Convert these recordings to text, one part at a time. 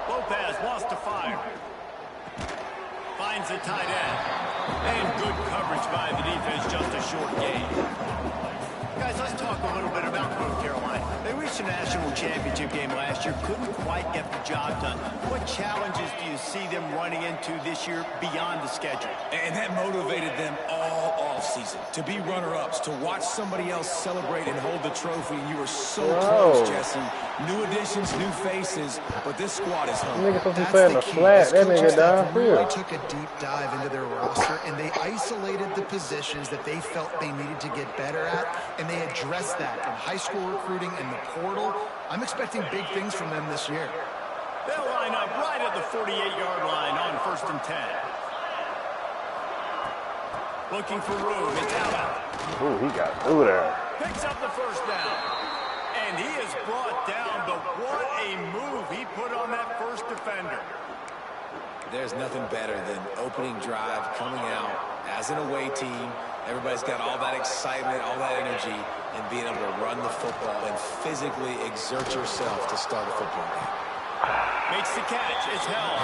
Lopez wants to fire. Finds a tight end. And good coverage by the defense, just a short gain. Guys, let's talk a little bit about North Carolina. They reached the national championship game last year, couldn't quite get the job done. What challenges do you see them running into this year beyond the schedule? And that motivated them all offseason to be runner-ups, to watch somebody else celebrate and hold the trophy. You were so close, Jesse. New additions, new faces, but this squad is hungry. That's the key. This coaching staff really took a deep dive into their roster, and they isolated the positions that they felt they needed to get better at, and they addressed that in high school recruiting and the portal. I'm expecting big things from them this year. They'll line up right at the 48-yard line on 1st and 10. Looking for room. It's out. Ooh, he got through there. Picks up the first down. And he is brought down, but what a move he put on that first defender. There's nothing better than opening drive, coming out as an away team. Everybody's got all that excitement, all that energy, and being able to run the football and physically exert yourself to start a football game. Makes the catch. It's held.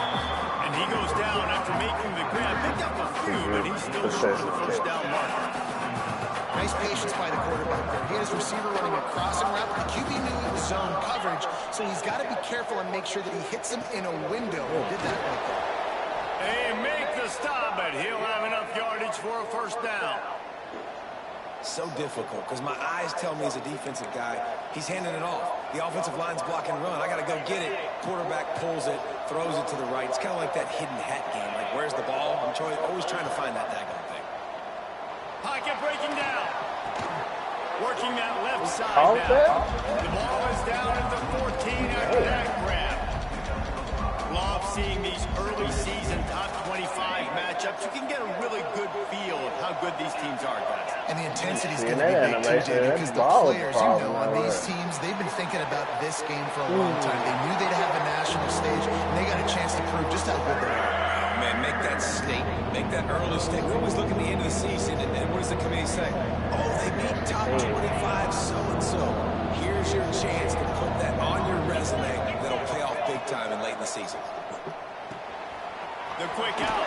And he goes down after making the grab. Picked up a few, but he's still short of the first down mark. Nice patience by the quarterback there. He had his receiver running a crossing route. The QB knew it was zone coverage, so he's got to be careful and make sure that he hits him in a window. He did that right there. They make the stop, but he'll have enough yardage for a first down. So difficult because my eyes tell me as a defensive guy, he's handing it off. The offensive line's block and run. I got to go get it. Quarterback pulls it, throws it to the right. It's kind of like that hidden hat game. Like, where's the ball? I'm always trying to find that daggone thing. Pocket breaking down. Working that left side now. The ball is down at the 14 after that grab. Love seeing these early season top 25 matchups. You can get a really good feel of how good these teams are, guys. And the intensity is going to be big too, David, because the players, you know, on these teams, they've been thinking about this game for a long time. They knew they'd have a national stage, and they got a chance to prove just how good they are. Man, make that statement. Make that early statement. We always look at the end of the season, and what does the committee say? Oh, they beat top 25 so-and-so. Here's your chance to put that on your resume that'll pay off big time and late in the season. The quick out.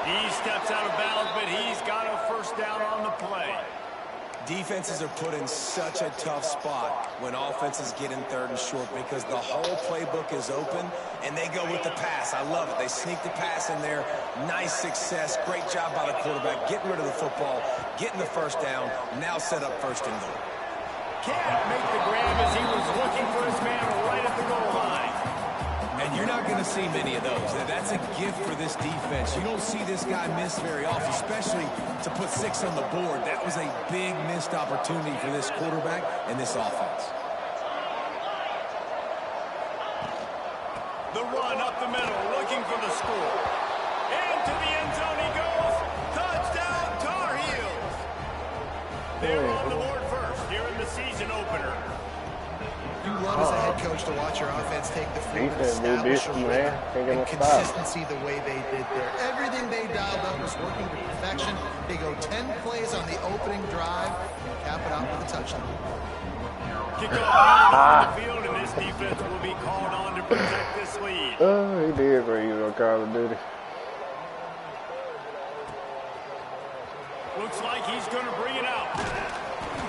He steps out of bounds, but he's got a first down on the play. Defenses are put in such a tough spot when offenses get in 3rd and short because the whole playbook is open and they go with the pass. I love it. They sneak the pass in there. Nice success. Great job by the quarterback getting rid of the football, getting the first down, now set up 1st and goal. Can't make the grab as he was looking for his man right at the goal line. And you're not going to see many of those. That's a gift for this defense. You don't see this guy miss very often, especially to put 6 on the board. That was a big missed opportunity for this quarterback and this offense. The run up the middle, looking for the score. Into the end zone he goes. Touchdown, Tar Heels. They're on the board first here in the season opener. You love as a head coach to watch your offense take the field and establish a rhythm and consistency the way they did there. Everything they dialed up was working to perfection. They go 10 plays on the opening drive and cap it out with a touchdown. Kickoff on the field, and this defense will be called on to protect this lead. Oh, he did great on Call of Duty. Looks like he's going to bring it out.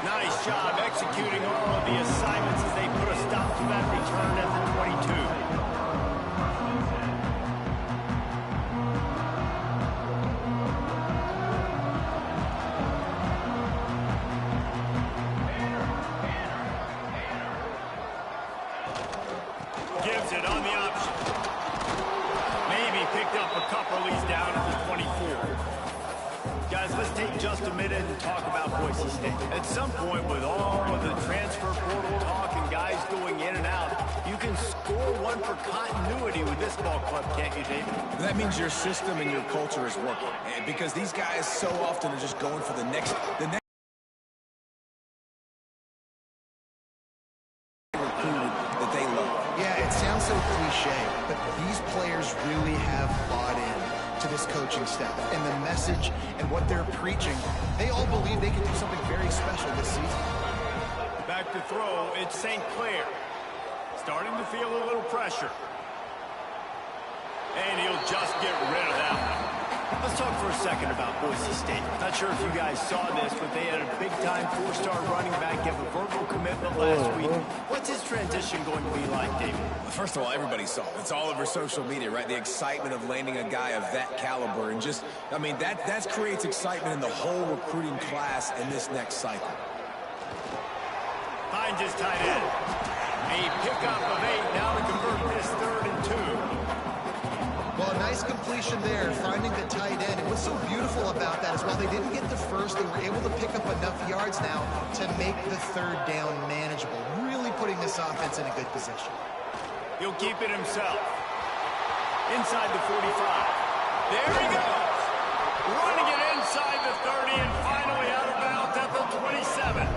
Nice job executing all of the assignments as they put a stop to that return at the 22. Gives it on the option. Maybe picked up a couple. He's down at the 24. Guys, let's take just a minute and talk about Boise State. At some point, with all of the transfer portal talk and guys going in and out, you can score one for continuity with this ball club, can't you, David? That means your system and your culture is working. Because these guys so often are just going for the next recruited that they love. Yeah, it sounds so cliche, but these players really have bought in to this coaching staff and the message and what they're preaching, they all believe they can do something very special this season. Back to throw, it's St. Clair. Starting to feel a little pressure. And he'll just get rid of that one. Let's talk for a second about Boise State. Not sure if you guys saw this, but they had a big-time four-star running back give a verbal commitment last week. What's his transition going to be like, David? First of all, everybody saw it. It's all over social media, right? The excitement of landing a guy of that caliber. And just, I mean, that creates excitement in the whole recruiting class in this next cycle. Finds his tight end. A pickup of 8 now to convert this 3rd and 2. Well, a nice completion there, finding the tight end. And what's so beautiful about that is while they didn't get the first, they were able to pick up enough yards now to make the 3rd down manageable. Really putting this offense in a good position. He'll keep it himself. Inside the 45. There he goes. Running it inside the 30 and finally out of bounds at the 27.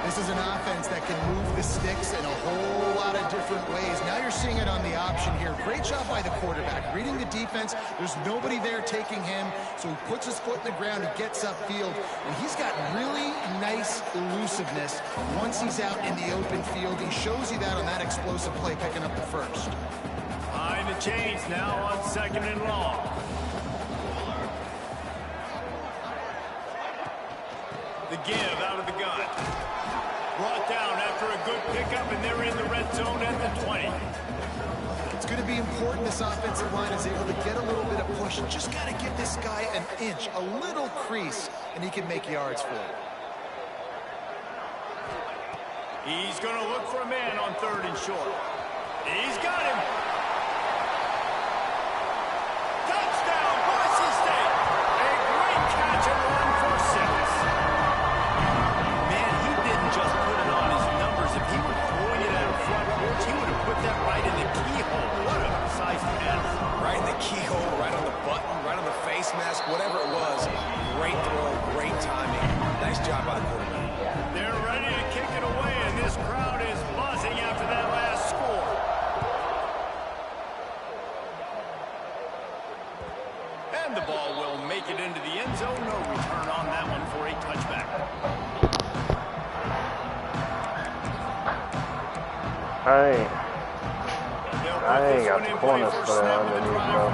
This is an offense that can move the sticks in a whole lot of different ways. Now you're seeing it on the option here. Great job by the quarterback. Reading the defense, there's nobody there taking him, so he puts his foot in the ground, he gets upfield, and he's got really nice elusiveness once he's out in the open field. He shows you that on that explosive play, picking up the first. Behind the chains now on 2nd and long. The give out of the gun. Brought down after a good pickup, and they're in the red zone at the 20. It's going to be important this offensive line is able to get a little bit of push. Just got to give this guy an inch, a little crease, and he can make yards for it. He's going to look for a man on 3rd and short. He's got him. Touchdown, Boise State. A great catch and run for 6. Man, he didn't just put it on his numbers. If he were throwing it at a front porch, he would have put that right in the keyhole. What a precise pass. Right in the keyhole, right on the button, right on the face mask, whatever it was. Great throw, great timing. Nice job by the quarterback. They're ready to kick it away, and this crowd is buzzing after that last score. And the ball will make it into the end zone. No return on that one for a touchback. I ain't got the corners for that underneath, bro.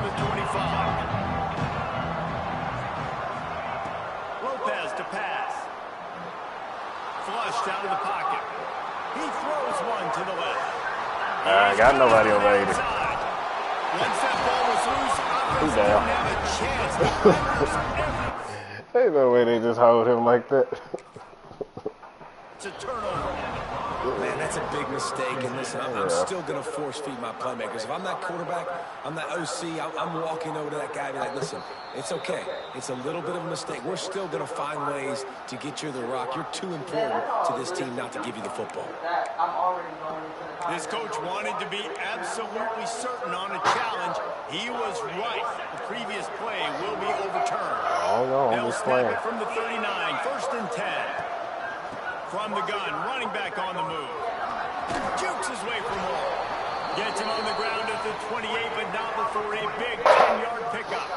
Lopez to pass. Flushed out of the pocket. He throws one to the left. I got nobody over 80. Once that ball was loose, offense down. didn't have a chance. The runners Ain't no way they just hold him like that. It's a turnover. Man, that's a big mistake. And listen, I'm still going to force feed my playmakers. If I'm that quarterback, I'm that OC, I'm walking over to that guy and be like, listen, it's okay. It's a little bit of a mistake. We're still going to find ways to get you the rock. You're too important to this team not to give you the football. This coach wanted to be absolutely certain on a challenge. He was right. The previous play will be overturned. They'll snap it from the 39. 1st and 10. From the gun, running back on the move. Jukes his way for more. Gets him on the ground at the 28, but not before a big 10-yard pickup.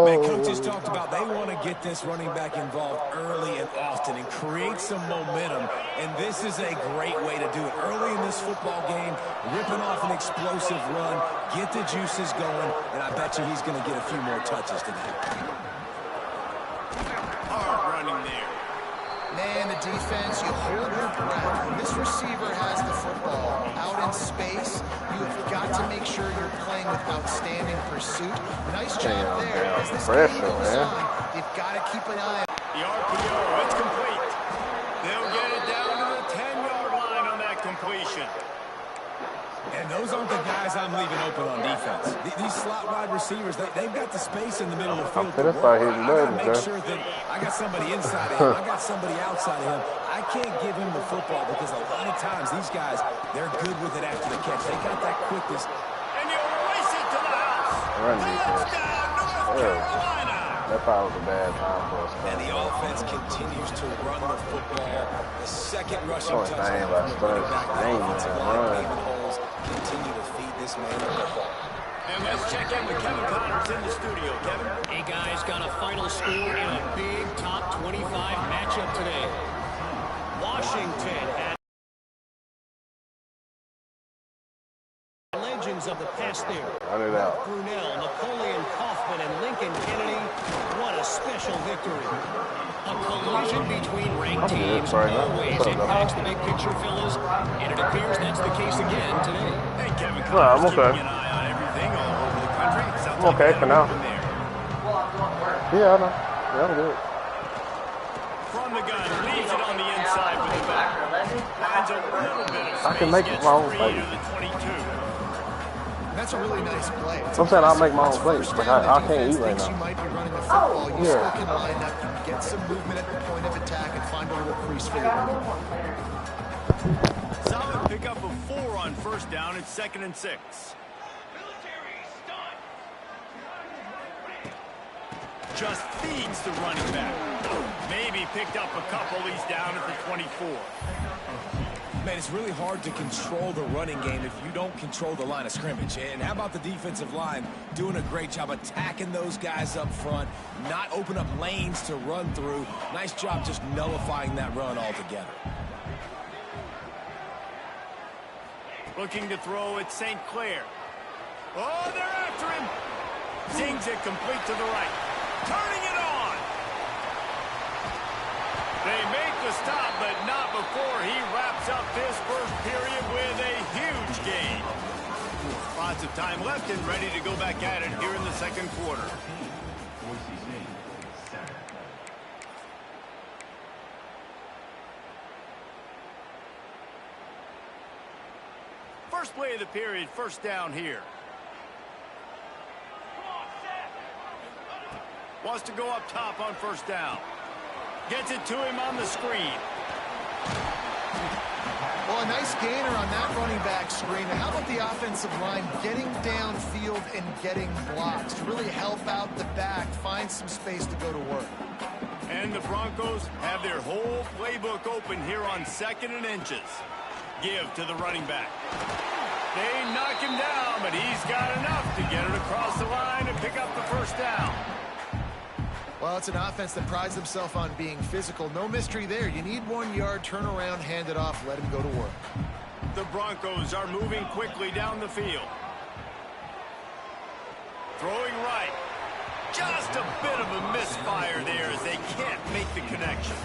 Man, coaches talked about they want to get this running back involved early and often and create some momentum, and this is a great way to do it. Early in this football game, ripping off an explosive run, get the juices going, and I bet you he's going to get a few more touches today. Hard running there. Man, the defense, you hold your breath. When this receiver has the football out in space, you have got to make sure you're playing with outstanding pursuit. Nice job there. As this game goes on, you've got to keep an eye on the RPO. It's complete. They'll get it down to the 10-yard line on that completion. And those aren't the guys I'm leaving open on defense. These slot wide receivers, they've got the space in the middle of the field. I got to make sure that I got somebody inside of him. I got somebody outside of him. I can't give him the football because a lot of times these guys, they're good with it after the catch. They got that quickness. And you'll race it to the house. Touchdown, North Carolina. That probably was a bad time for us. And the offense continues to run the football. The second rushing touchdown by Spurs. Continue to feed this man the football. And let's check in with Kevin Connors in the studio. Kevin? Hey, guys, got a final score in a big top 25 matchup today. Washington had legends of the past there. Brunel, Napoleon Kaufman, and Lincoln Kennedy. What a special victory. A collision between ranked teams always impacts the big picture, fellas, and it appears that's the case again today. Hey, Kevin Connors, keeping an eye on everything all over the country. Sounds I'm okay for now. Yeah, I know. Yeah, I'm good. From the gun, leaves it on the inside with the back. Finds a little bit of space. I can make my own play. That's a really nice play. I'm saying I'll make my own plays, but I can't eat right now. You might be running the football. You still can line up, you get some movement at the point of attack, and find a little crease for you. Solid pickup of 4 on first down. It's 2nd and 6. Just feeds the running back. Maybe picked up a couple. He's down at the 24. Man, it's really hard to control the running game if you don't control the line of scrimmage. And how about the defensive line doing a great job attacking those guys up front, not open up lanes to run through. Nice job just nullifying that run altogether. Looking to throw at St. Clair. Oh, they're after him. Zings it complete to the right. Turning it on. They make the stop, but not before he wraps up this first period with a huge gain. Lots of time left and ready to go back at it here in the second quarter. First play of the period, first down here. Wants to go up top on first down. Gets it to him on the screen. Well, a nice gainer on that running back screen. And how about the offensive line getting downfield and getting blocks to really help out the back, find some space to go to work. And the Broncos have their whole playbook open here on 2nd and inches. Give to the running back. They knock him down, but he's got enough to get it across the line and pick up the first down. Well, it's an offense that prides themselves on being physical. No mystery there. You need 1 yard, turn around, hand it off, let him go to work. The Broncos are moving quickly down the field. Throwing right. Just a bit of a misfire there as they can't make the connection.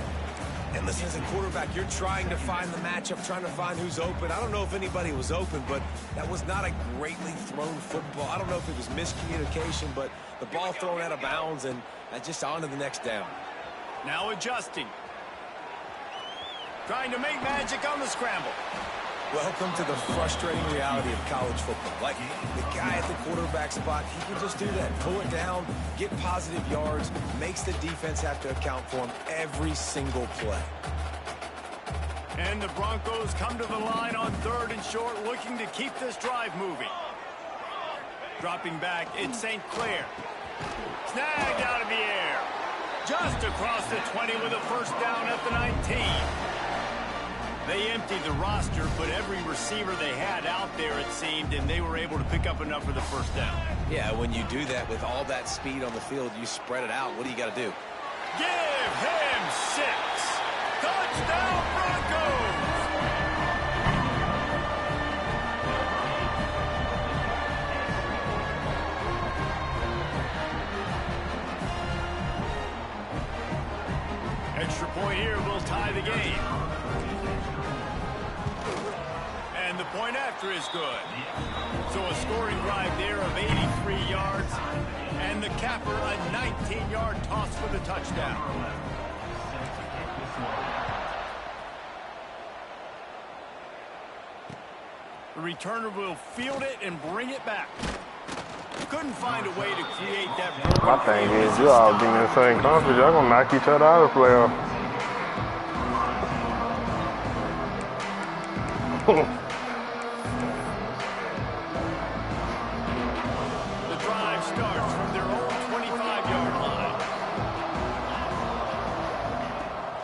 And listen, as a quarterback, you're trying to find the matchup, trying to find who's open. I don't know if anybody was open, but that was not a greatly thrown football. I don't know if it was miscommunication, but the ball thrown out of bounds and just on to the next down. Now adjusting. Trying to make magic on the scramble. Welcome to the frustrating reality of college football. Like, the guy at the quarterback spot, he can just do that. Pull it down, get positive yards, makes the defense have to account for him every single play. And the Broncos come to the line on 3rd and short, looking to keep this drive moving. Dropping back, it's St. Clair. Snagged out of the air. Just across the 20 with a first down at the 19. They emptied the roster, but every receiver they had out there, it seemed, and they were able to pick up enough for the first down. Yeah, when you do that with all that speed on the field, you spread it out. What do you got to do? Give him 6. Touchdown, Broncos! Extra point here will tie the game. And the point after is good. So a scoring drive there of 83 yards. And the capper, a 19-yard toss for the touchdown. The returner will field it and bring it back. Couldn't find a way to create that. My thing is, you all being in the same conference, y'all gonna knock each other out of the playoff. The drive starts from their own 25-yard line.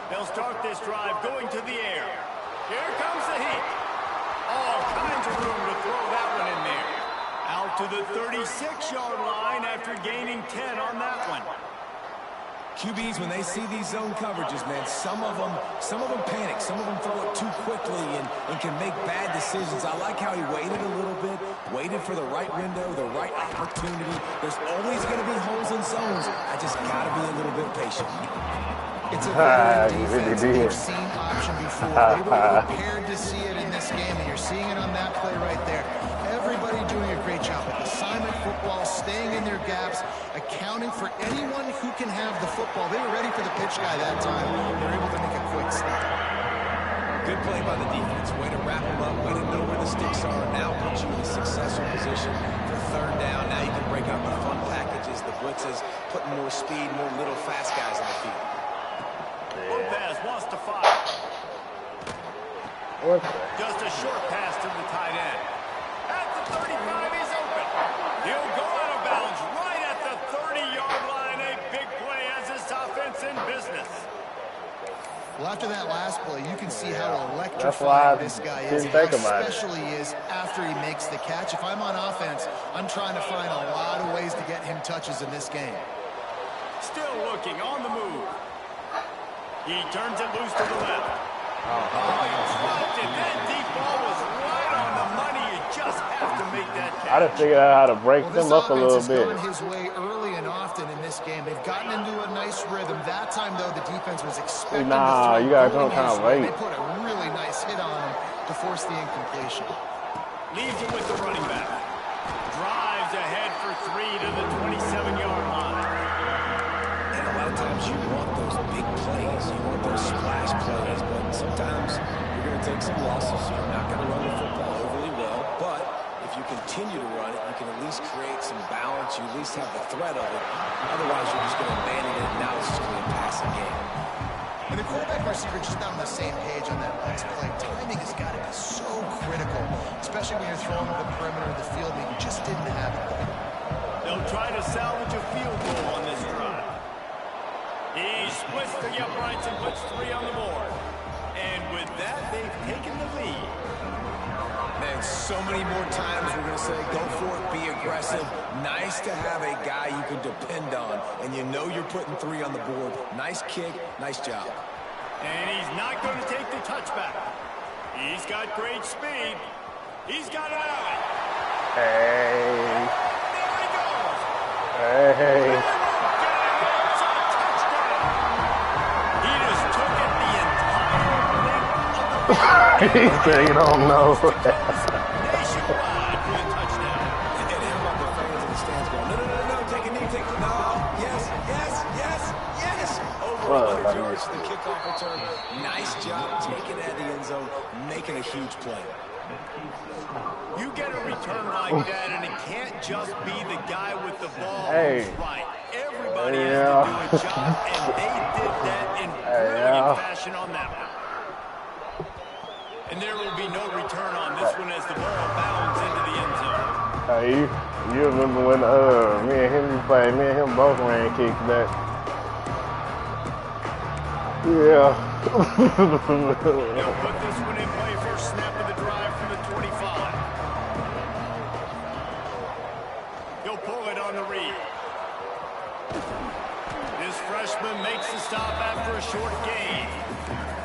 They'll start this drive going to the air. Here comes the heat. All kinds of room to throw that one in there. Out to the 36-yard line after gaining 10 on that one. QBs, when they see these zone coverages, man, some of them panic. Some of them throw it too quickly and can make bad decisions. I like how he waited a little bit, waited for the right window, the right opportunity. There's always going to be holes in zones. I just got to be a little bit patient. It's a veteran defense. They've seen option before. They were prepared to see it in this game, and you're seeing it on that play right there. Everybody doing a great job with assignment football, staying in their gaps, accounting for anyone who can have the football. They were ready for the pitch guy that time. They're able to make a quick stop. Good play by the defense. Way to wrap them up. Way to know where the sticks are. Now put you in a successful position for third down. Now you can break out the fun packages, the blitzes, putting more speed, more little fast guys on the field. Lopez wants to fire. Just a short pass to the tight end. At the 35, he's open. He'll go out of bounds right at the 30-yard line. A big play as this offense in business. Well, after that last play, you can see how electrifying this guy is, and how special he is after he makes the catch. If I'm on offense, I'm trying to find a lot of ways to get him touches in this game. Still looking on the move. He turns it loose to the left. He dropped it. That deep ball was right on the money. You just have to make that catch. I done figured out how to break them up a little bit. This offense has gone his way early and often in this game. They've gotten into a nice rhythm. That time, though, the defense was expecting to throw. You got to come kind of late. They put a really nice hit on him to force the incompletion. Leaves it with the running back. Drives ahead for 3 to the 27-yard line. And a lot of times you want those big plays. You want those splash plays. But sometimes you're going to take some losses. You're not going to run the football overly well. But if you continue to run it, you can at least create some balance. You at least have the threat of it. Otherwise, you're just going to abandon it, and now it's just going to be a passing game. And the quarterback and receiver just not on the same page on that last play. Timing has got to be so critical, especially when you're throwing to the perimeter of the field, and you just didn't have it. They'll try to salvage a field goal on this drive. He splits the uprights and puts 3 on the board. And with that, they've taken the lead. Man, so many more times we're going to say, go for it, be aggressive. Nice to have a guy you can depend on, and you know you're putting 3 on the board. Nice kick, nice job. And he's not going to take the touchback. He's got great speed. He's got it out. Hey. There he goes. Hey. He just took it the entire length of the He said you don't know. nationwide for the touchdown. And how about the fans in the stands going, no, take a knee, take a no, yes. Over 100 yards to the kickoff return. Nice job taking it out of the end zone, making a huge play. You get a return like that, and it can't just be the guy with the ball Hey. who's right. Everybody has to do a job, and they did that in brilliant fashion on that one. And there will be no return on this one as the ball bounds into the end zone. Hey, you remember when me and him played? Me and him both ran kicks back. Yeah. They'll put this one in play first snap of the drive from the 25. He'll pull it on the read. This freshman makes the stop after a short gain.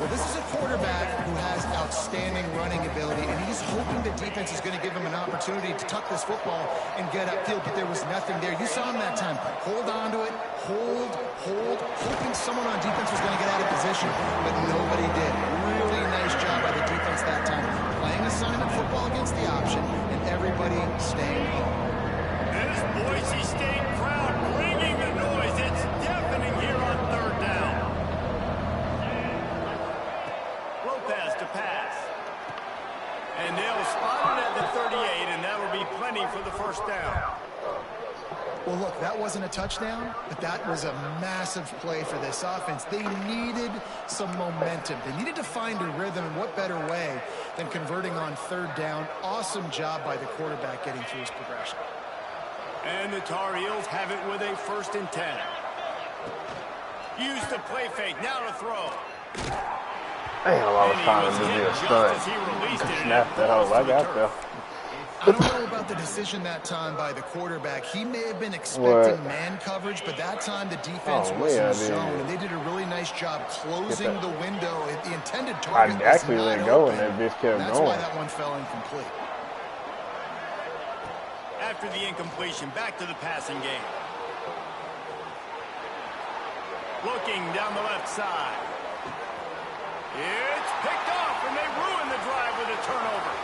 Well, this is a quarterback who has outstanding running ability, and he's hoping the defense is going to give him an opportunity to tuck this football and get upfield, but there was nothing there. You saw him that time. Hold on to it, hold, hoping someone on defense was going to get out of position, but nobody did. Really nice job by the defense that time, playing assignment football against the option, and everybody staying home. This Boise State crowd bringing the noise. It's deafening here on third down. Lopez to pass. And they'll spot it at the 38, and that'll be plenty for the first down. Well, look, that wasn't a touchdown, but that was a massive play for this offense. They needed some momentum. They needed to find a rhythm, and what better way than converting on third down. Awesome job by the quarterback getting through his progression. And the Tar Heels have it with a 1st and 10. Use the play fake, now to throw. Damn, I was trying to do a stunt. Snap that over. I got there. I don't know about the decision that time by the quarterback. He may have been expecting man coverage, but that time the defense was in zone, and they did a really nice job closing the window. The intended target was actually not let go, open. and that bitch kept That's going. why that one fell incomplete. After the incompletion, back to the passing game. Looking down the left side. It's picked off, and they ruin the drive with a turnover.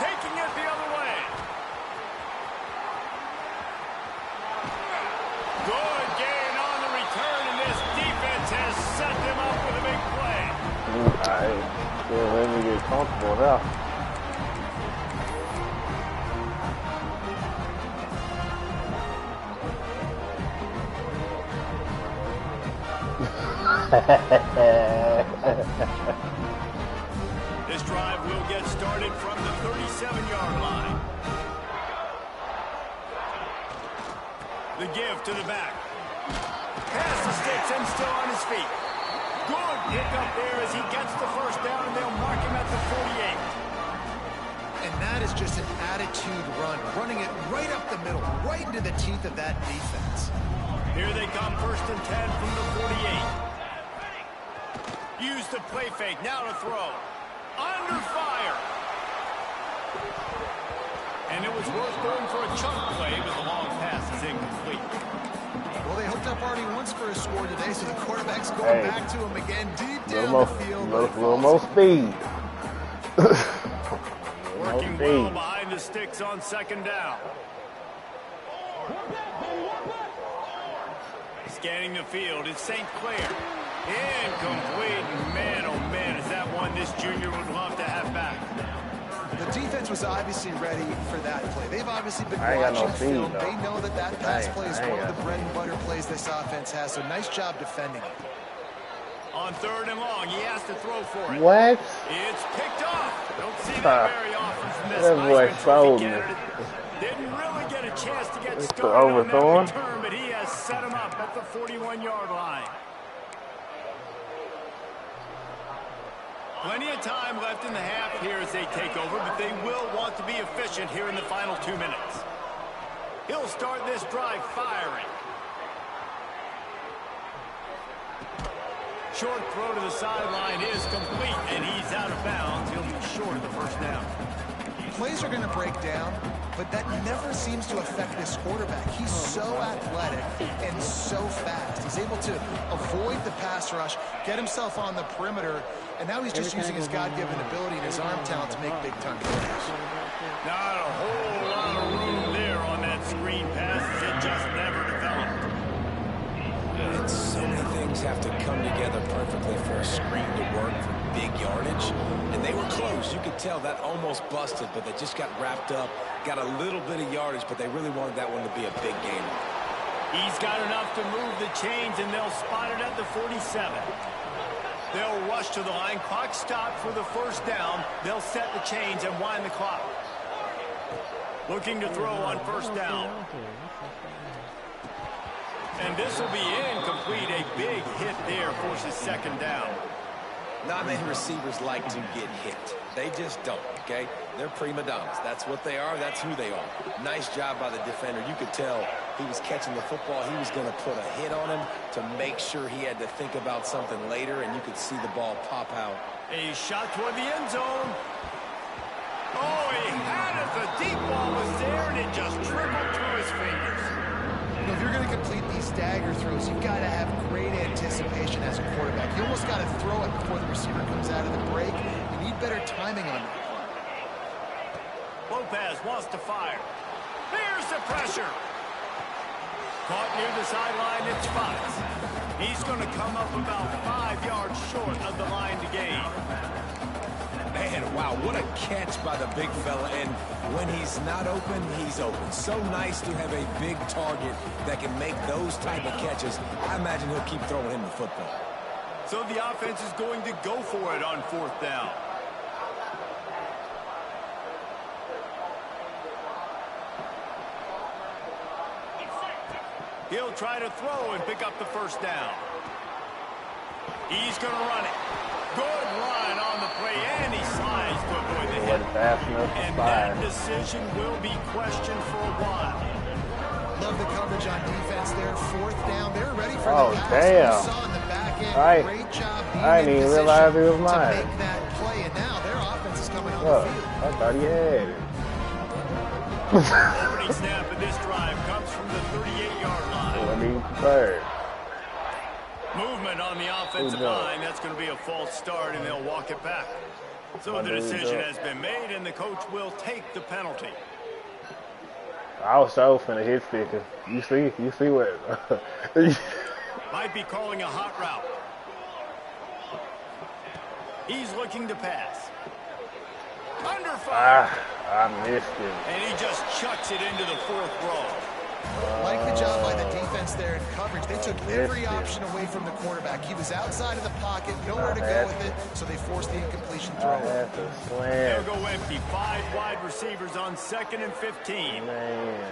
Taking it the other way. Good gain on the return, and this defense has set them up with a big play. Let me get comfortable now. This drive will get started from the 37-yard line. The give to the back. Pass the sticks and still on his feet. Good pick up there as he gets the first down, and they'll mark him at the 48. And that is just an attitude run, running it right up the middle, right into the teeth of that defense. Here they come, 1st and 10 from the 48. Use the play fake, now to throw. Under fire. And it was worth going for a chunk play, but the long pass is incomplete. Well, they hooked up already once for a score today, so the quarterback's going back to him again, deep down the field. A little more speed. Working well behind the sticks on 2nd down. Scanning the field is St. Clair. Incomplete. Man, oh man, is that one this junior would love to have back. The defense was obviously ready for that play. They've obviously been watching film. They know that that pass play is one of the bread and butter plays this offense has, so nice job defending it. On 3rd and long, he has to throw for it. What? It's picked off. Don't see that very often from this Heisman Trophy candidate. Didn't really get a chance to get started on that return, but he has set him up at the 41-yard line. Plenty of time left in the half here as they take over, but they will want to be efficient here in the final 2 minutes. He'll start this drive firing. Short throw to the sideline is complete, and he's out of bounds. He'll be short of the first down. Plays are going to break down, but that never seems to affect this quarterback. He's so athletic and so fast. He's able to avoid the pass rush, get himself on the perimeter, and now he's just using his God-given ability and his arm talent to make big-time plays. Not a whole lot of room there on that screen pass. It just never developed. And so many things have to come together perfectly for a screen to work for big yardage. And they were close. You could tell that almost busted, but they just got wrapped up, got a little bit of yardage, but they really wanted that one to be a big game. He's got enough to move the chains, and they'll spot it at the 47. They'll rush to the line. Clock stopped for the first down. They'll set the chains and wind the clock. Looking to throw on 1st down. And this will be incomplete. A big hit there forces 2nd down. Not many receivers like to get hit. They just don't, okay? They're prima donnas. That's what they are. That's who they are. Nice job by the defender. You could tell he was catching the football. He was going to put a hit on him to make sure he had to think about something later, and you could see the ball pop out. A shot toward the end zone. Oh, he had it. The deep ball was there, and it just trickled through his fingers. You know, if you're going to complete these stagger throws, you've got to have great anticipation as a quarterback. You almost got to throw it before the receiver comes out of the break. You need better timing on that. Lopez wants to fire. There's the pressure. Caught near the sideline, it's Fox. He's going to come up about 5 yards short of the line to gain. Man, wow, what a catch by the big fella. And when he's not open, he's open. So nice to have a big target that can make those type of catches. I imagine he'll keep throwing him the football. So the offense is going to go for it on 4th down. He'll try to throw and pick up the 1st down. He's going to run it. Good line on the play, and he slides to avoid the hit. And that decision will be questioned for a while. Love the coverage on defense there. 4th down. They're ready for Oh, the pass. damn. You saw in the back end. Right. Great job being I didn't in even realize it was position mine. to make that play, and now their offense is coming on Look, the field. I thought he had it. Opening snap of this drive comes from the 38-yard line. Let me third. Movement on the offensive line. That's going to be a false start, and they'll walk it back. So the decision has been made, and the coach will take the penalty. I was so finna hit sticker. You see what? Might be calling a hot route. He's looking to pass. Under fire. I missed it. And he just chucks it into the 4th row. Like the job by the defense there in coverage. They took every option away from the quarterback. He was outside of the pocket, nowhere to go with it, so they forced the incompletion throw. They'll go empty. 5 wide receivers on 2nd and 15. Man.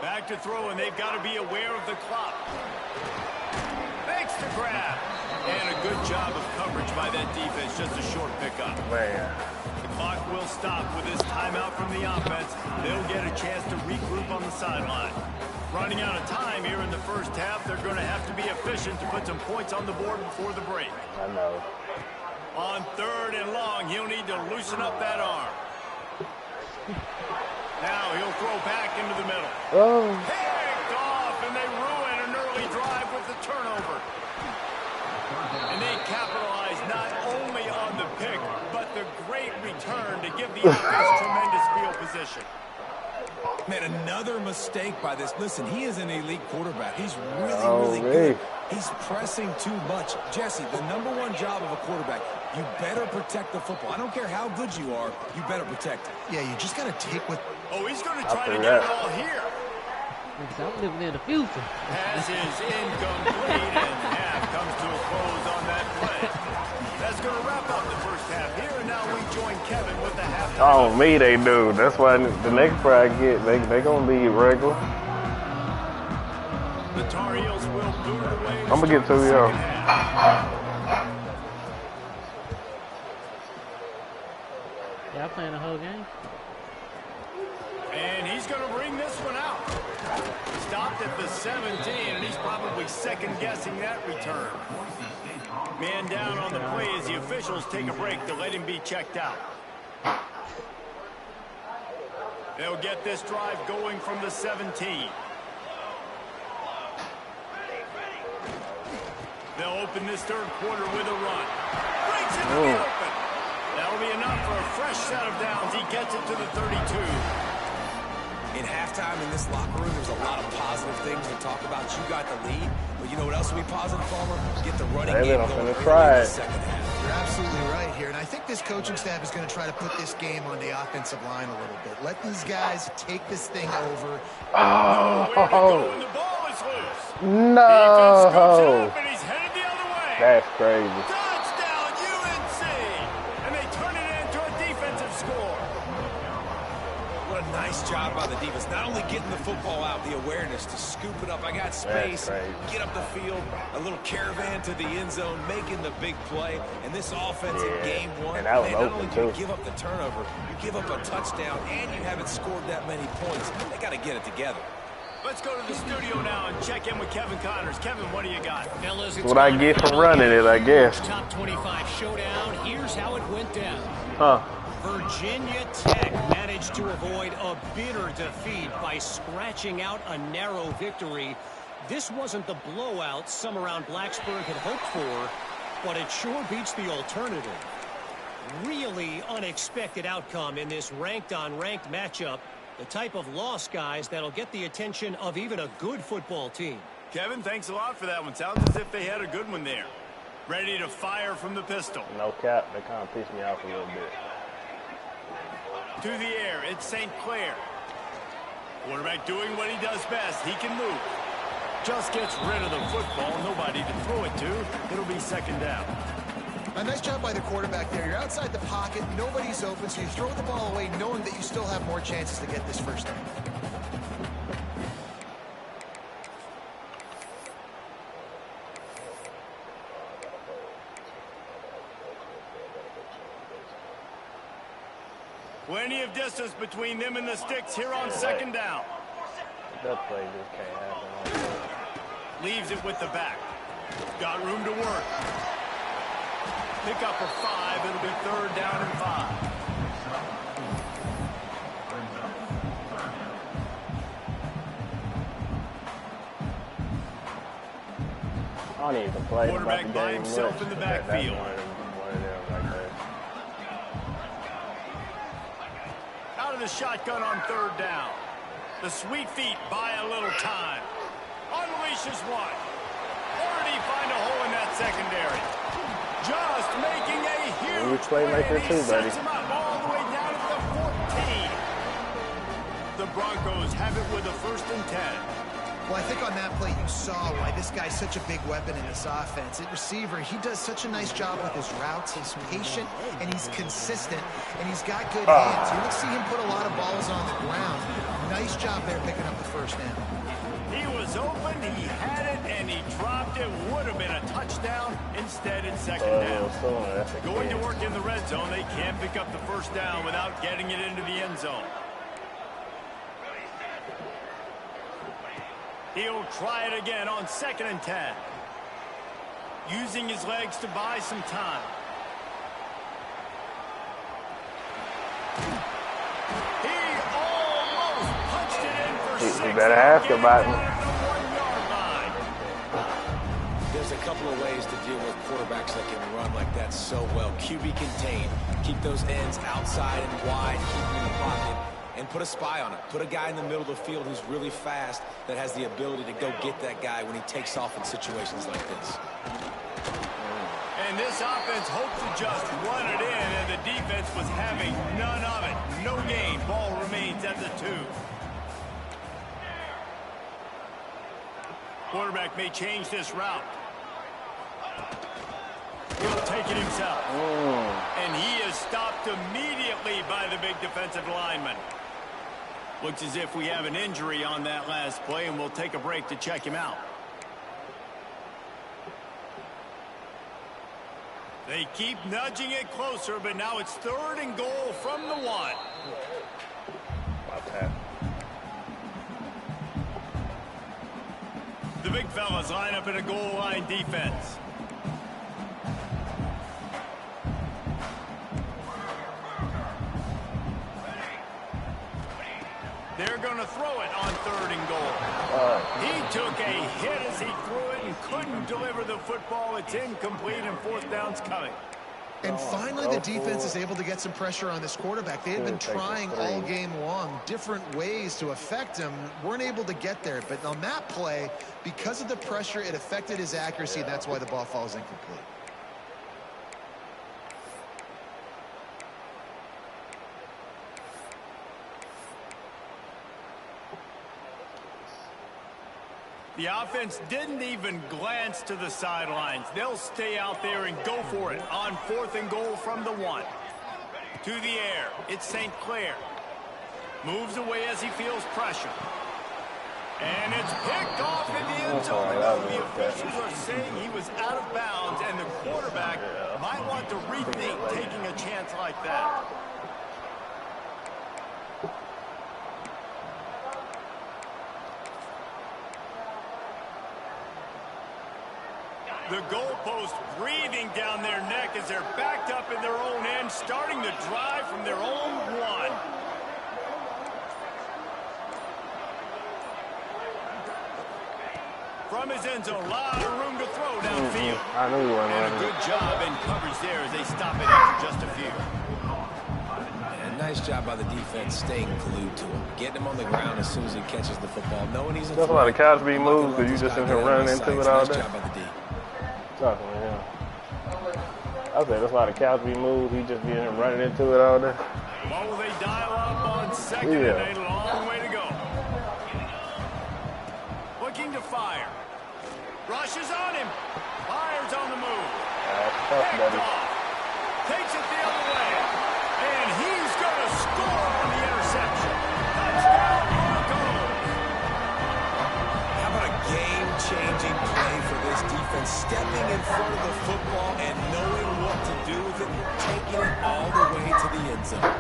Back to throw, and they've got to be aware of the clock. Makes the grab. And a good job of coverage by that defense. Just a short pickup. Man. The clock will stop with this timeout from the offense. They'll get a chance to regroup on the sideline. Running out of time here in the first half, they're going to have to be efficient to put some points on the board before the break. I know. On 3rd and long, he'll need to loosen up that arm. Now he'll throw back into the middle. Oh. Picked off, and they ruin an early drive with the turnover. And they capitalize not only on the pick, but the great return to give the offense tremendous field position. Man, another mistake by this. Listen, he is an elite quarterback. He's really good. He's pressing too much. Jesse, the #1 job of a quarterback, you better protect the football. I don't care how good you are, you better protect it. Yeah, you just got to take what... Oh, he's going to try to get it all here. I'm living in the future. Pass is incomplete, and half comes to a close on that play. That's going to wrap up the first half here, and now we join Kevin with the halftime. Oh, me they do. That's why the next play I get, they gonna be regular. The Tar Heels will boot it away. I'm gonna get 2 y'all. Y'all playing the whole game? And he's going to bring this one out. Stopped at the 17, and he's probably second-guessing that return. Man down on the play as the officials take a break to let him be checked out. They'll get this drive going from the 17. They'll open this 3rd quarter with a run. Breaks into the open. That'll be enough for a fresh set of downs. He gets it to the 32. In halftime in this locker room, there's a lot of positive things to talk about. You got the lead, but you know what else will be positive, Palmer? Get the running game going in the second half. You're absolutely right here, and I think this coaching staff is going to try to put this game on the offensive line a little bit. Let these guys take this thing over. Oh, And the ball is loose. no. And he's headed the other way. That's crazy. Touchdown, UNC. And they turn it into a defensive score. What a nice job by the defense. Not only getting the football out, the awareness to scoop it up. I got space, get up the field, a little caravan to the end zone, making the big play. And this offense in game 1, and that was not only do you too. give up the turnover, you give up a touchdown, and you haven't scored that many points. They got to get it together. Let's go to the studio now and check in with Kevin Connors. Kevin, what do you got? Fellas, What I get from running it, I guess. Top 25 showdown. Here's how it went down. Virginia Tech managed to avoid a bitter defeat by scratching out a narrow victory. This wasn't the blowout some around Blacksburg had hoped for, but it sure beats the alternative. Really unexpected outcome in this ranked-on-ranked matchup. The type of loss, guys, that'll get the attention of even a good football team. Kevin, thanks a lot for that one. Sounds as if they had a good one there. Ready to fire from the pistol. No cap, they kind of pissed me off a little bit. To the air, it's St. Clair. Quarterback doing what he does best. He can move. Just gets rid of the football. Nobody to throw it to. It'll be second down. A nice job by the quarterback there. You're outside the pocket. Nobody's open, so you throw the ball away knowing that you still have more chances to get this first down. Plenty of distance between them and the sticks here on second down. That play just can't happen like that. Leaves it with the back. Got room to work. Pick up for 5. It'll be 3rd down and 5. I don't even play. Quarterback by himself in the backfield. Out of the shotgun on 3rd down. The sweet feet buy a little time. Unleashes one. Or did he find a hole in that secondary? Just making a huge play, and he sets him up all the way down to the 14. The Broncos have it with a 1st and 10. Well, I think on that play you saw why this guy's such a big weapon in this offense. At receiver, he does such a nice job with his routes. He's patient, and he's consistent, and he's got good hands. You're going to see him put a lot of balls on the ground. Nice job there picking up the 1st down. He was open, he had it, and he dropped it. Would have been a touchdown. Instead, it's 2nd down. Going to work in the red zone, they can't pick up the 1st down without getting it into the end zone. He'll try it again on 2nd and 10. Using his legs to buy some time. He almost punched it in for 6. You better ask about him. There's a couple of ways to deal with quarterbacks that can run like that so well. QB contained. Keep those ends outside and wide. Keep them in the pocket. And put a spy on it. Put a guy in the middle of the field who's really fast that has the ability to go get that guy when he takes off in situations like this. And this offense hoped to just run it in, and the defense was having none of it. No gain. Ball remains at the 2. Quarterback may change this route. He'll take it himself. And he is stopped immediately by the big defensive lineman. Looks as if we have an injury on that last play, and we'll take a break to check him out. They keep nudging it closer, but now it's 3rd and goal from the 1. The big fellas line up in a goal line defense. They're going to throw it on 3rd and goal. He took a hit as he threw it and couldn't deliver the football. It's incomplete, and 4th down's coming. And finally, the defense is able to get some pressure on this quarterback. They had been trying all game long different ways to affect him. Weren't able to get there. But on that play, because of the pressure, it affected his accuracy. And that's why the ball falls incomplete. The offense didn't even glance to the sidelines. They'll stay out there and go for it on 4th and goal from the 1. To the air, it's St. Clair. Moves away as he feels pressure. And it's picked off in the end zone. The officials are saying he was out of bounds, and the quarterback might want to rethink taking a chance like that. The goalpost breathing down their neck as they're backed up in their own end, starting the drive from their own 1. From his end zone, a lot of room to throw downfield. I knew you weren't running. And a good job in coverage there as they stop it after just a few. And a nice job by the defense staying glued to him. Getting him on the ground as soon as he catches the football. Knowing he's a That's a lot of couch being moved because you just in here running into it all day. Nice job by the D. Talking to him. I said that's why the couch be moved. He just be in here running into it all day. What will they dial up on 2nd and a long way to go? Looking to fire. Rushes on him. Fires on the move. That's tough, buddy. Takes it the other way. And he's going to score on the interception. Touchdown, Broncos. How about a game-changing play for this defense? Stepping in front of the football and knowing what to do with it, taking it all the way to the end zone.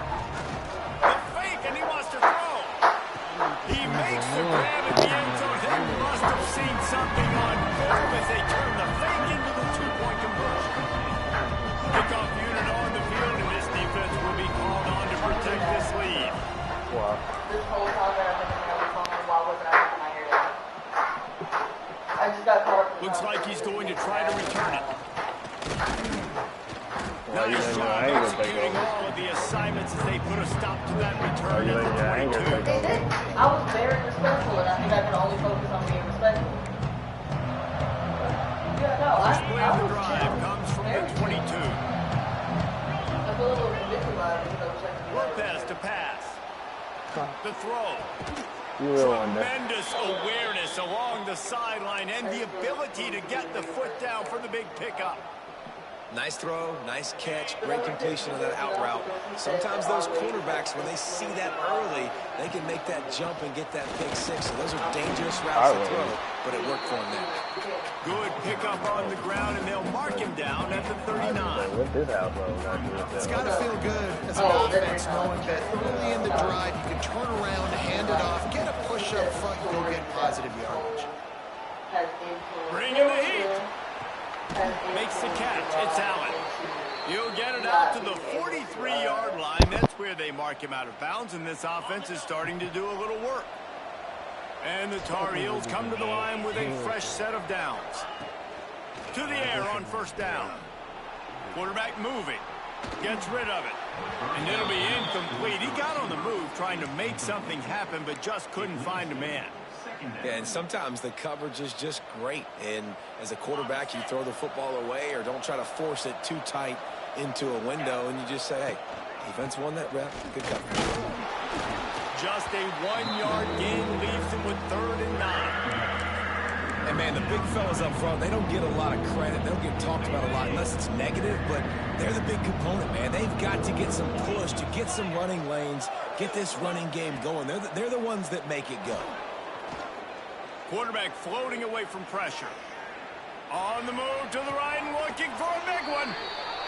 Looks like he's going to try to return it. Nice job executing all of the assignments as they put a stop to that return at the 22. They did. I was very respectful, and I think I can only focus on being respectful. Yeah, no, First play of the drive comes from the 22. I feel a little victimized, you know, Lopez to pass. The throw. Tremendous awareness along the sideline and the ability to get the foot down for the big pickup. Nice throw, nice catch, great completion of that out route. Sometimes those quarterbacks, when they see that early, they can make that jump and get that pick six. So those are dangerous routes to throw, but it worked for him there. Good pickup on the ground, and they'll mark him down at the 39. It's got to feel good as an offense knowing that early in the drive you can turn around, hand it off, get a push up front, and go get positive yardage. Bring in the heat. Makes the catch. It's Allen. He'll get it out to the 43-yard line. That's where they mark him out of bounds, and this offense is starting to do a little work. And the Tar Heels come to the line with a fresh set of downs. To the air on first down. Quarterback moving. Gets rid of it. And it'll be incomplete. He got on the move trying to make something happen, but just couldn't find a man. Yeah, and sometimes the coverage is just great. And as a quarterback, you throw the football away or don't try to force it too tight into a window, and you just say, hey, defense won that rep. Good coverage. Just a 1-yard gain leaves him with 3rd and 9. And, man, the big fellas up front, they don't get a lot of credit. They don't get talked about a lot unless it's negative, but they're the big component, man. They've got to get some push to get some running lanes, get this running game going. They're the ones that make it go. Quarterback floating away from pressure. On the move to the right and looking for a big one.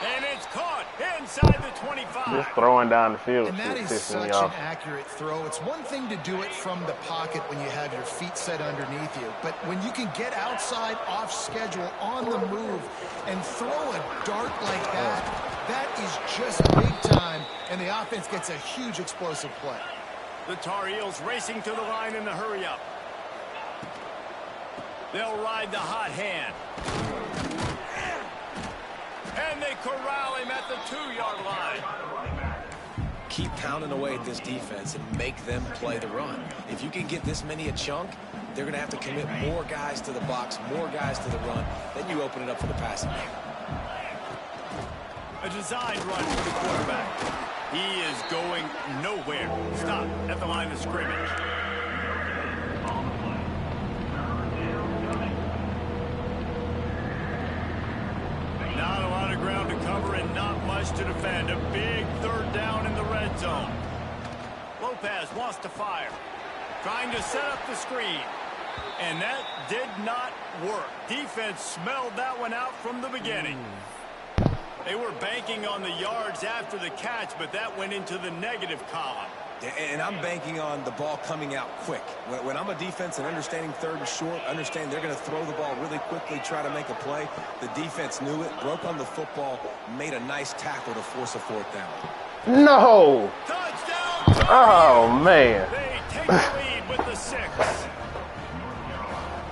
And it's caught inside the 25. Just throwing down the field. And that is such an accurate throw. It's one thing to do it from the pocket when you have your feet set underneath you. But when you can get outside, off schedule, on the move, and throw a dart like that, that is just big time. And the offense gets a huge explosive play. The Tar Heels racing to the line in the hurry-up. They'll ride the hot hand. And they corral him at the 2-yard line. Keep pounding away at this defense and make them play the run. If you can get this many a chunk, they're going to have to commit more guys to the box, more guys to the run. Then you open it up for the passing game. A designed run for the quarterback. He is going nowhere. Stop at the line of scrimmage. Not a lot of ground to cover and not much to defend. A big 3rd down in the red zone. Lopez wants to fire. Trying to set up the screen. And that did not work. Defense smelled that one out from the beginning. They were banking on the yards after the catch, but that went into the negative column. And I'm banking on the ball coming out quick. When I'm a defense and understanding 3rd and short, understand they're going to throw the ball really quickly, try to make a play. The defense knew it, broke on the football, made a nice tackle to force a 4th down. No! Touchdown! Oh, man. They take the lead with the 6.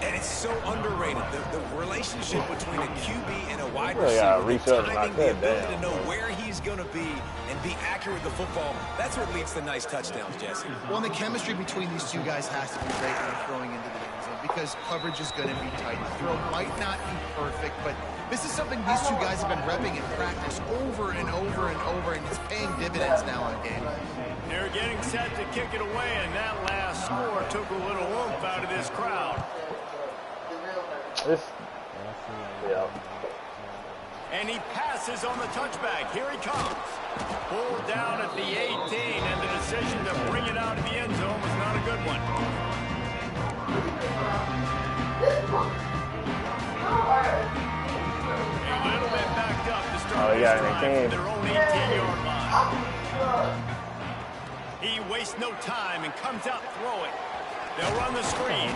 And it's so underrated. The relationship between a QB and a wide receiver, the timing, the ability to know where he's going to be and be accurate with the football, that's what leads to nice touchdowns, Jesse. Well, the chemistry between these two guys has to be great when they're throwing into the end zone because coverage is going to be tight. The throw might not be perfect, but this is something these two guys have been repping in practice over and over and over, and it's paying dividends now on game. They're getting set to kick it away, and that last score took a little oomph out of this crowd. Yeah. And he passes on the touchback. Here he comes. Pulled down at the 18, and the decision to bring it out of the end zone was not a good one. A little bit backed up to start this drive from their own 18-yard line. He wastes no time and comes out throwing. They'll run the screen.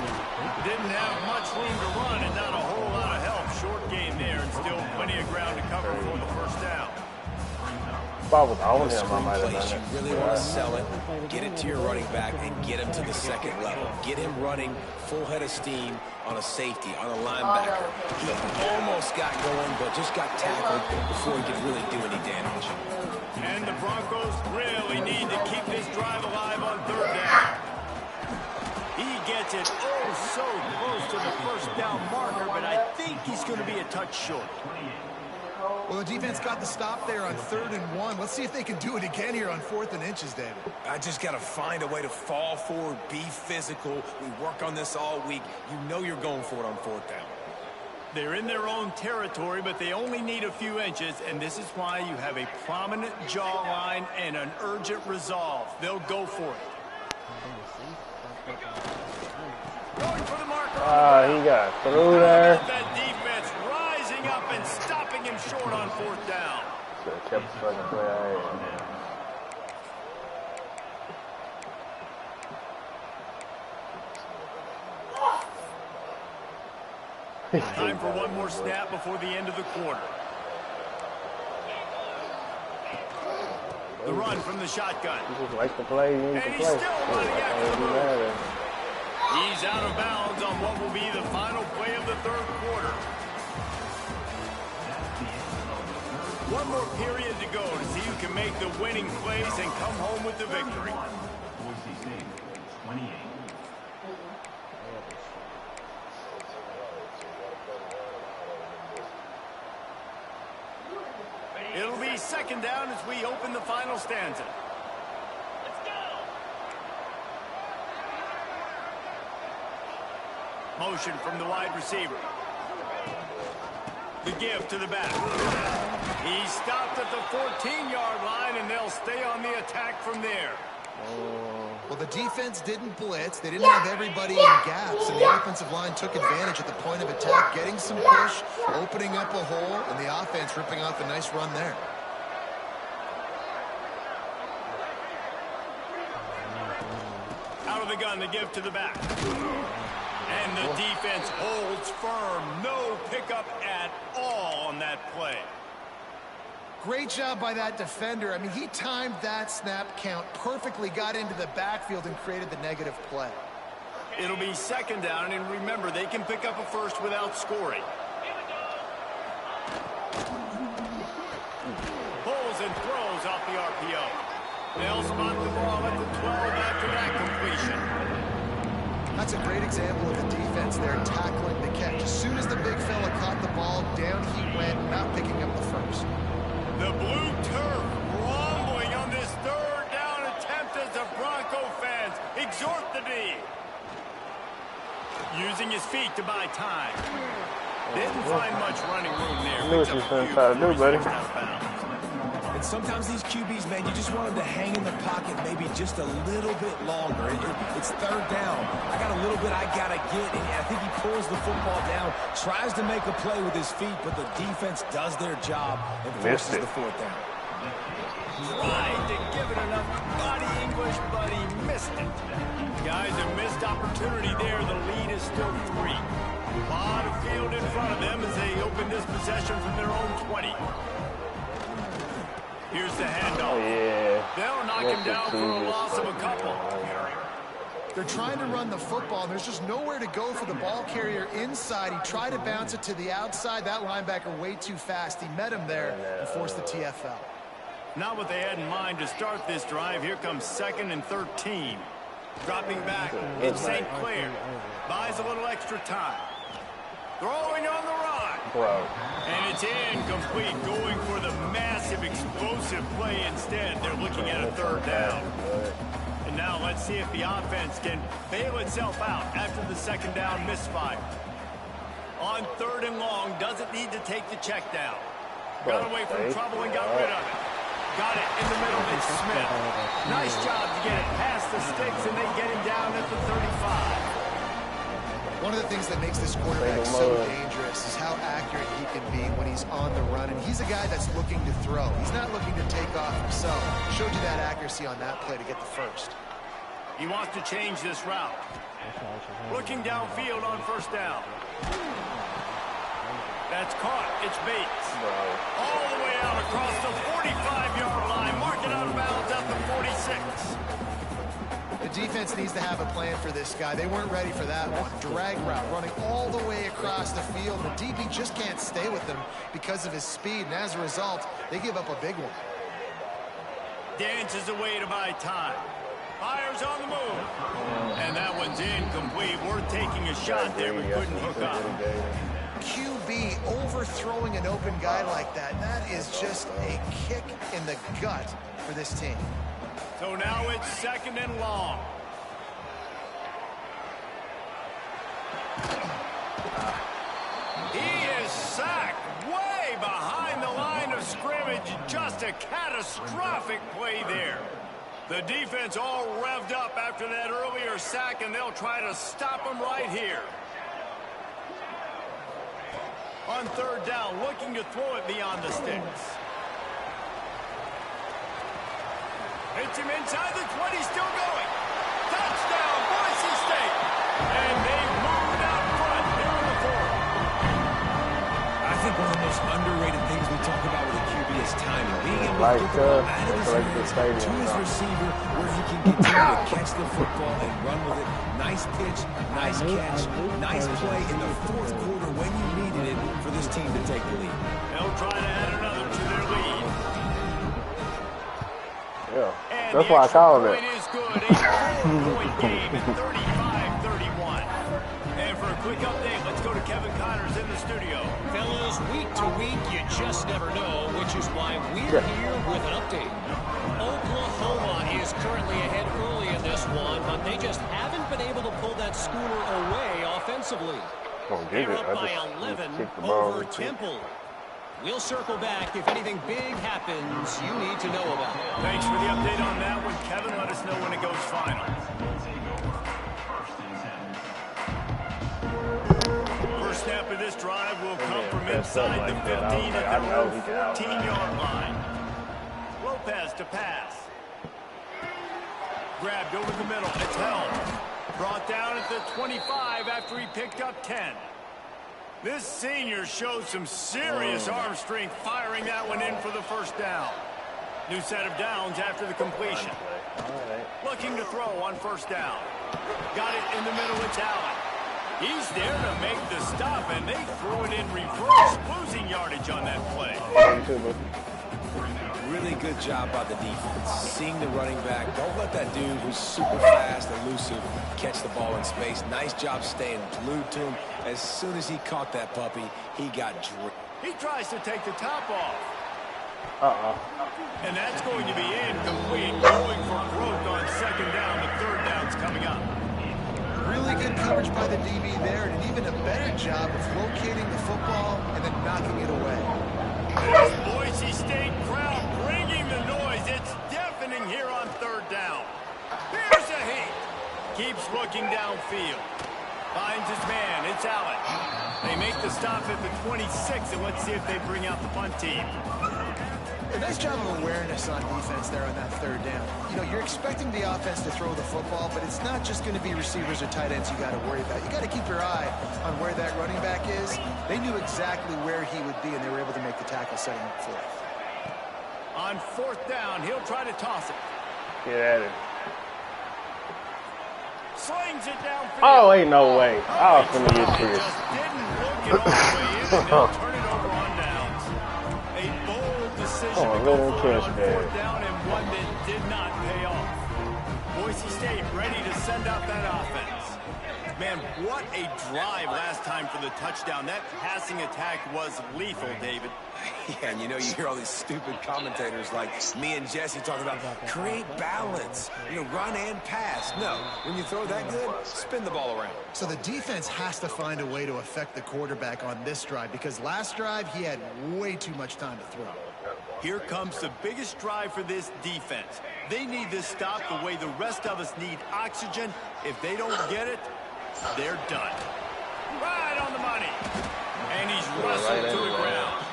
Didn't have much room to run and not a whole lot of help. Short game there and still plenty of ground to cover for the 1st down. If I was on The him, I might have place done you really want to sell it, get it to your running back, and get him to the second level. Get him running full head of steam on a safety, on a linebacker. He almost got going, but just got tackled before he could really do any damage. And the Broncos really need to keep this drive alive on third down. He gets it so close to the first down marker, but I think he's going to be a touch short. Well, the defense got the stop there on 3rd and 1. Let's see if they can do it again here on 4th and inches, David. I just got to find a way to fall forward, be physical. We work on this all week. You know you're going for it on 4th down. They're in their own territory, but they only need a few inches, and this is why you have a prominent jawline and an urgent resolve. They'll go for it. Going for the marker. He got through there. That defense rising up and stopping him short on 4th down. Should have kept the fucking play I had. Time for one more snap before the end of the quarter. The run from the shotgun. He just likes to play. He needs to play. Still running after the mad ball. He's out of bounds on what will be the final play of the 3rd quarter. One more period to go to see who can make the winning plays and come home with the victory. It'll be 2nd down as we open the final stanza. Motion from the wide receiver. The give to the back. He stopped at the 14-yard line, and they'll stay on the attack from there. Well, the defense didn't blitz. They didn't have everybody in gaps, and the offensive line took advantage at the point of attack, getting some push, opening up a hole, and the offense ripping off a nice run there. Out of the gun, the give to the back. And the defense holds firm. No pickup at all on that play. Great job by that defender. I mean, he timed that snap count perfectly, got into the backfield, and created the negative play. It'll be 2nd down, and remember, they can pick up a first without scoring. Pulls and throws off the RPO. They'll spot the ball at the 12 after that completion. That's a great example of the defense there tackling the catch. As soon as the big fella caught the ball, down he went, not picking up the first. The blue turf rumbling on this 3rd down attempt as the Bronco fans exhort the D. Using his feet to buy time. Didn't find much running room there. Knew what you was trying to do, buddy. And sometimes these QBs, man, you just want them to hang in the pocket maybe just a little bit longer. It's 3rd down. I got a little bit I got to get, and I think he pulls the football down, tries to make a play with his feet, but the defense does their job and forces the 4th down. Tried to give it enough body English, but he missed it. Guys, a missed opportunity there. The lead is still 3. A lot of field in front of them as they open this possession from their own 20. Here's the handoff. They'll knock him down for a loss of a couple. They're trying to run the football, and there's just nowhere to go for the ball carrier inside. He tried to bounce it to the outside. That linebacker way too fast. He met him there and forced the TFL. Not what they had in mind to start this drive. Here comes 2nd and 13. Dropping back, it's St. Clair. Buys a little extra time. Throwing on the run. And it's incomplete, going for the massive explosive play instead. They're looking at a 3rd down. And now let's see if the offense can bail itself out after the 2nd down misfire. On 3rd and long, doesn't need to take the check down. Got away from trouble and got rid of it. Got it in the middle. It's Smith. Nice job to get it past the sticks, and they get him down at the 35. One of the things that makes this quarterback so dangerous is how accurate he can be when he's on the run. And he's a guy that's looking to throw. He's not looking to take off himself. Showed you that accuracy on that play to get the first. He wants to change this route. Looking downfield on 1st down. That's it's caught. It's Bates. All the way out across the 45-yard line. Mark it out of bounds at the 46. The defense needs to have a plan for this guy. They weren't ready for that one. Drag route running all the way across the field. The DB just can't stay with them because of his speed, and as a result, they give up a big one. Dances away to buy time. Fires on the move. And that one's incomplete. We're taking a shot there. We couldn't hook up. QB overthrowing an open guy like that. That is just a kick in the gut for this team. So now it's 2nd and long. He is sacked way behind the line of scrimmage. Just a catastrophic play there. The defense all revved up after that earlier sack, and they'll try to stop him right here. On 3rd down, looking to throw it beyond the sticks. Hits him inside the 20, still going. Touchdown, Boise State. And they've moved out front here in the 4th. I think one of the most underrated things we talk about with a QB is timing. Being able to get the ball out of his hands to his receiver where he can continue to catch the football and run with it. Nice pitch, nice catch, nice play in the 4th quarter when you needed it for this team to take the lead. They'll try to add another to their lead. Yeah, And that's why I called it. Is good. A 4-point game at 35-31. And for a quick update, let's go to Kevin Connors in the studio. Fellas, week to week, you just never know, which is why we're here with an update. Oklahoma is currently ahead early in this one, but they just haven't been able to pull that schooner away offensively. They're up by 11 over Temple. We'll circle back if anything big happens you need to know about. Thanks for the update on that one, Kevin. Let us know when it goes final. First snap of this drive will come from inside the 15 at their own 14-yard line. Lopez to pass. Grabbed over the middle. It's held. Brought down at the 25 after he picked up 10. This senior showed some serious arm strength firing that one in for the 1st down. New set of downs after the completion. Looking to throw on 1st down. Got it in the middle. It's Allen. He's there to make the stop, and they threw it in reverse, losing yardage on that play. Really good job by the defense. Seeing the running back. Don't let that dude who's super fast, elusive, catch the ball in space. Nice job staying glued to him. As soon as he caught that puppy, he got dripped. He tries to take the top off. And that's going to be incomplete. Going for growth on 2nd down. The 3rd down's coming up. Really good coverage by the DB there, and even a better job of locating the football and then knocking it away. This Boise State crowd bringing the noise. It's deafening here on 3rd down. Here's a heat. Keeps looking downfield. Finds his man. It's Allen. They make the stop at the 26, and let's see if they bring out the punt team. A nice job of awareness on defense there on that 3rd down. You know, you're expecting the offense to throw the football, but it's not just going to be receivers or tight ends you got to worry about. You got to keep your eye on where that running back is. They knew exactly where he would be, and they were able to make the tackle setting up for it. On 4th down, he'll try to toss it. Get at it. Slings it downfield. Oh, ain't no way. I was finna get serious. Just didn't look it all the way in, and they'll turn it over on downs. A bold decision to go for it on 4th down, and one that did not pay off. Boise State ready to send out that offense. Man, what a drive last time for the touchdown. That passing attack was lethal, David. Yeah, and you know, you hear all these stupid commentators like me and Jesse talking about create balance, run and pass. No, when you throw that good, spin the ball around. So the defense has to find a way to affect the quarterback on this drive, because last drive he had way too much time to throw. Here comes the biggest drive for this defense. They need this stop the way the rest of us need oxygen. If they don't get it, they're done. Right on the money. And he's wrestled to the ground.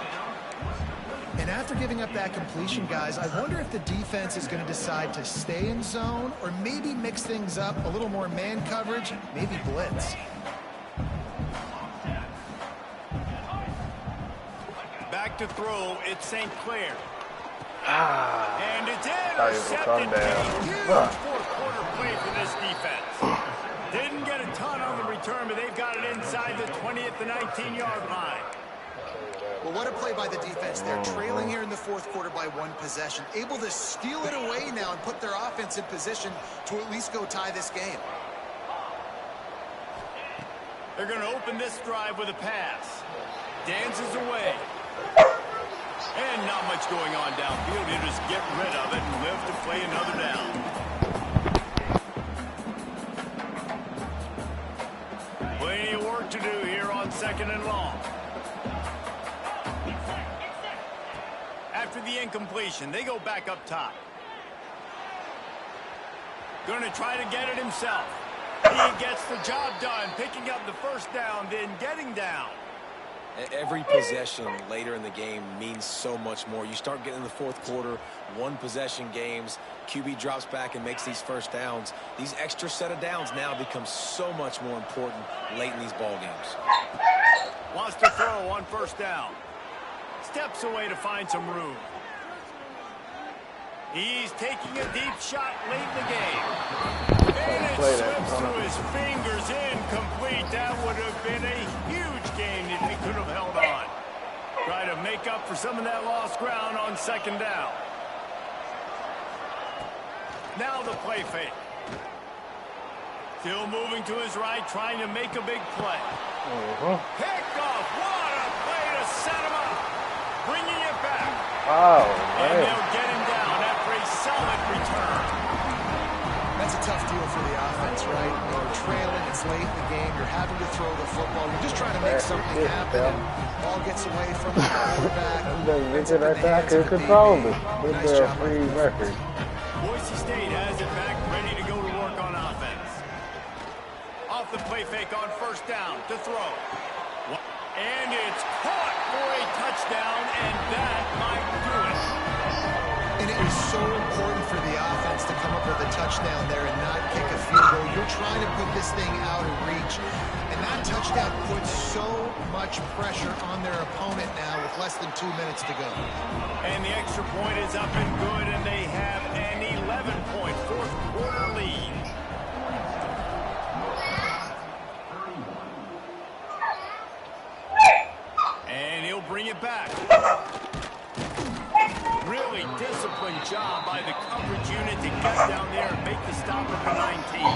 And after giving up that completion, guys, I wonder if the defense is going to decide to stay in zone or maybe mix things up, a little more man coverage, maybe blitz. Back to throw, it's St. Clair. Ah. And it's Thought he was gonna come intercepted. down. Huge fourth-quarter play for this defense. Didn't get a ton on the return, but they've got it inside the 20 at the 19-yard line. Well, what a play by the defense. They're trailing here in the fourth quarter by one possession. Able to steal it away now and put their offense in position to at least go tie this game. They're going to open this drive with a pass. Dances away. And not much going on downfield. You just get rid of it and live to play another down. Plenty of work to do here on 2nd and long. After the incompletion, they go back up top. Going to try to get it himself. He gets the job done, picking up the first down, then getting down. Every possession later in the game means so much more. You start getting in the fourth quarter, one possession games, QB drops back and makes these first downs. These extra set of downs now become so much more important late in these ball games. Wants to throw on first down. Steps away to find some room. He's taking a deep shot late in the game. And it slips through his fingers, incomplete. That would have been a huge game if he could have held on. Try to make up for some of that lost ground on 2nd down. Now the play fake. Still moving to his right, trying to make a big play. Picked off. What a play to set him up. Bringing it back. Oh, and man. they'll get him down after a solid return. That's a tough deal for the offense, right? You're trailing, it's late in the game, you're having to throw the football, you're just trying to make something happen, and ball gets away from the quarterback. I could control it with their free record. Boise State has it back, ready to go to work on offense. Off the play fake on first down to throw. And it's caught for a touchdown, and that might do it. And it was so important for the offense to come up with a touchdown there and not kick a field goal. You're trying to put this thing out of reach. And that touchdown puts so much pressure on their opponent now with less than 2 minutes to go. And the extra point is up and good, and they have an 11-point fourth-quarter lead. And he'll bring it back. Really disciplined job by the coverage unit to get down there and make the stop at the 19.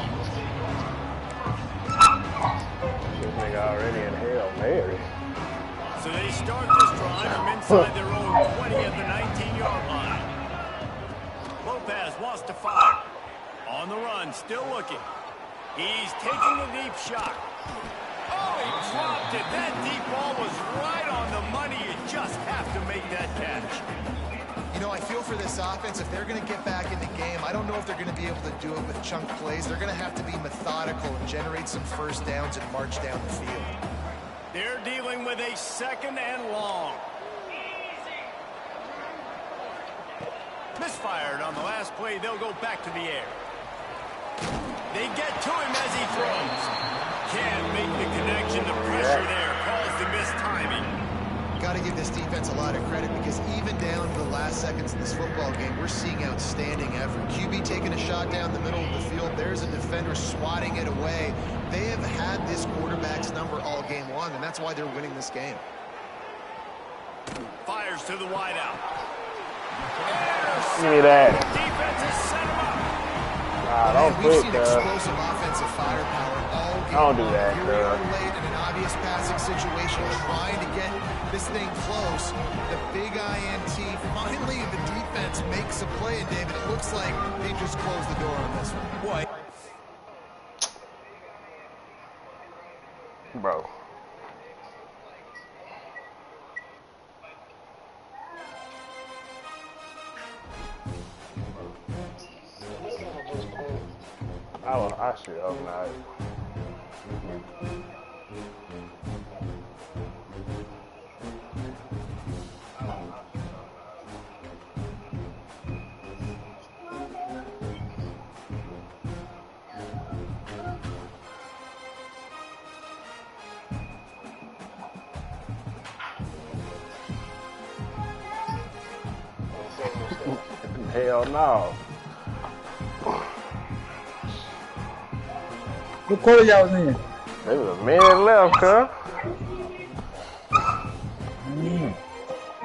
This nigga already in Hail Mary. So they start this drive from inside their own 20 at the 19-yard line. Lopez wants to fire. On the run, still looking. He's taking a deep shot. Oh, he dropped it. That deep ball was right on the money. You just have to make that catch. You know, I feel for this offense, if they're going to get back in the game, I don't know if they're going to be able to do it with chunk plays. They're going to have to be methodical and generate some first downs and march down the field. They're dealing with a 2nd and long. Misfired on the last play. They'll go back to the air. They get to him as he throws. Can't make the connection. The pressure there caused the missed timing. Got to give this defense a lot of credit because even down to the last seconds in this football game, we're seeing outstanding effort. QB taking a shot down the middle of the field. There's a defender swatting it away. They have had this quarterback's number all game long, and that's why they're winning this game. Fires to the wideout. Give me that. Defense has set him up. Nah, don't We've quit, seen cuz. explosive offensive firepower all game. Don't do that, Here we are cuz. late in an obvious passing situation, trying to get this thing close. The big INT. Finally, the defense makes a play, and David, it looks like they just closed the door on this one. What? Bro. I should hope not. Hell no. What quarter y'all was in? There was a minute left, cuz.